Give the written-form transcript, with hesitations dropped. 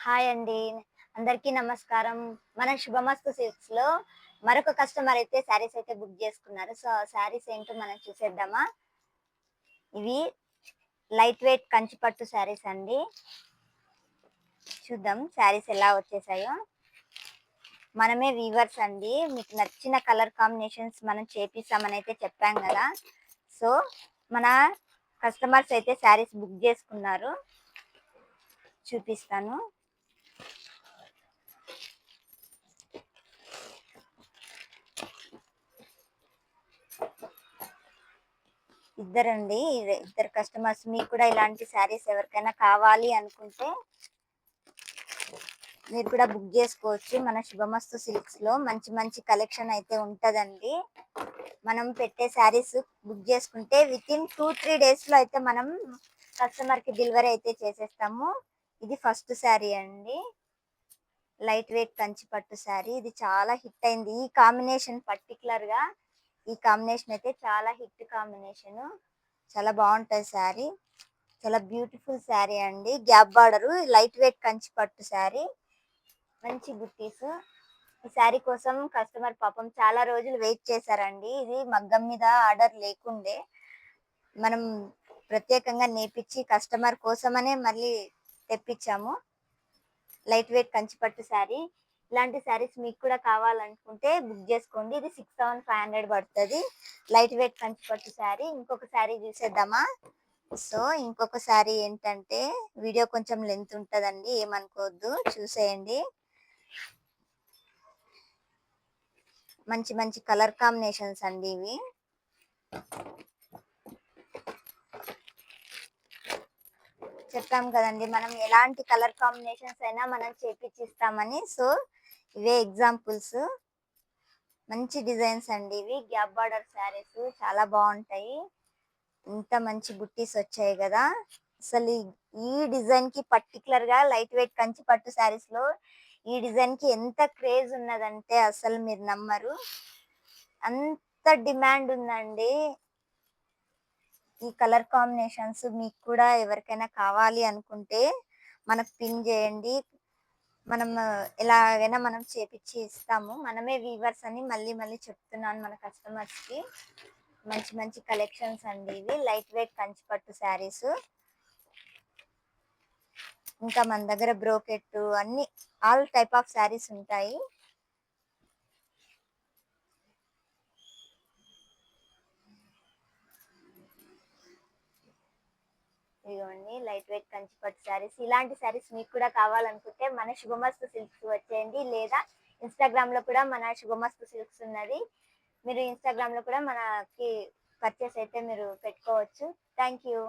Hi అండి. అందరికీ నమస్కారం. మన శుభమస్తు సిల్క్స్‌లో మరొక కస్టమర్ అయితే శారీస్ అయితే బుక్ చేసుకున్నారు. సో, ఆ శారీస్ ఏంటో మనం చూసేద్దామా? ఇవి లైట్ వెయిట్ కంచి పట్టు శారీస్ అండి. చూద్దాం శారీస్ ఎలా వచ్చేసాయో. మనమే వీవర్స్ అండి. మీకు నచ్చిన కలర్ కాంబినేషన్స్ మనం చేపిస్తామని అయితే చెప్పాం గదా! సో, మన కస్టమర్స్ అయితే శారీస్ బుక్ చేసుకున్నారు. చూపిస్తాను. ఇద్దరు కస్టమర్స్. మీకు కూడా ఇలాంటి శారీస్ ఎవరికైనా కావాలి అనుకుంటే మీరు కూడా బుక్ చేసుకోవచ్చు. మన శుభమస్తు సిల్క్స్‌లో మంచి మంచి కలెక్షన్ అయితే ఉంటదండి. మనం పెట్టే శారీస్ బుక్ చేసుకుంటే వితిన్ 2, 3 డేస్‌లో అయితే మనం కస్టమర్‌కి డెలివరీ అయితే చేసేస్తాము. ఇది ఫస్ట్ శారీ అండి. లైట్ వెయిట్ కంచి పట్టు శారీ. ఇది చాలా హిట్ అయింది. ఈ కాంబినేషన్ అయితే చాలా హిట్ కాంబినేషను. చాలా బావుంటది శారీ. చాలా బ్యూటిఫుల్ శారీ అండి. Gap border, light weight Kanchi పట్టు శారీ. మంచి బుట్టీసు. ఈ శారీ కోసం కస్టమర్ పాపం చాలా రోజులు వెయిట్ చేశారండి. ఇది మగ్గం మీద ఆర్డర్ లేకుండే. మనం ప్రత్యేకంగా నేపిచ్చి కస్టమర్ కోసమనే మళ్ళీ తెప్పిచ్చాము. లైట్ వెయిట్ కంచి పట్టు శారీ. ఇలాంటి శారీస్ మీకు కూడా కావాలనుకుంటే బుక్ చేసుకోండి. ఇది 6,500 పడతది. లైట్ వెయిట్ కంచి పట్టు శారీ. ఇంకొక శారీ చూసేద్దామా? సో, ఇంకొక శారీ ఏంటంటే వీడియో కొంచెం లెంత్ ఉంటదండి. ఏమనుకోవద్దు. చూసేయండి. మంచి మంచి కలర్ కాంబినేషన్స్ అండి ఇవి. చెప్పాం కదండీ! మనం ఎలాంటి కలర్ కాంబినేషన్స్ అయినా మనం చేపిచ్చిస్తామని. సో, ఇవే ఎగ్జాంపుల్స్. మంచి డిజైన్స్ అండి ఇవి. గ్యాప్ బార్డర్ శారీస్ చాలా బావుంటాయి. ఇంత మంచి బుట్టీస్ వచ్చాయి గదా! అసలు ఈ డిజైన్‌కి పర్టిక్యులర్‌గా లైట్ వెయిట్ కంచి పట్టు శారీస్‌లో ఈ డిజైన్‌కి ఎంత క్రేజ్ ఉన్నదంటే అసలు మీరు నమ్మరు. అంత డిమాండ్ ఉందండి. ఈ కలర్ కాంబినేషన్స్ మీకు కూడా ఎవరికైనా కావాలి అనుకుంటే మనకు పిన్ చేయండి. మనం ఎలాగైనా మనం చేపిచ్చి ఇస్తాము. మనమే వీవర్స్ అని మళ్ళీ మళ్ళీ చెప్తున్నాను మన కస్టమర్స్‌కి. మంచి మంచి కలెక్షన్స్ అండి ఇవి. లైట్ వెయిట్ కంచి పట్టు శారీస్. ఇంకా మన దగ్గర బ్రోకెట్టు అన్నీ ఆల్ టైప్ ఆఫ్ శారీస్ ఉంటాయి. ఇదిగోండి లైట్ వెయిట్ కంచి పట్టు శారీస్. ఇలాంటి శారీస్ మీకు కూడా కావాలనుకుంటే మన శుభమస్తు సిల్క్స్ వచ్చేయండి. లేదా ఇన్‌స్టాగ్రామ్‌లో కూడా మన శుభమస్తు సిల్క్స్ ఉన్నది. మీరు ఇన్‌స్టాగ్రామ్‌లో కూడా మనకి పర్చేస్ అయితే మీరు పెట్టుకోవచ్చు. Thank you.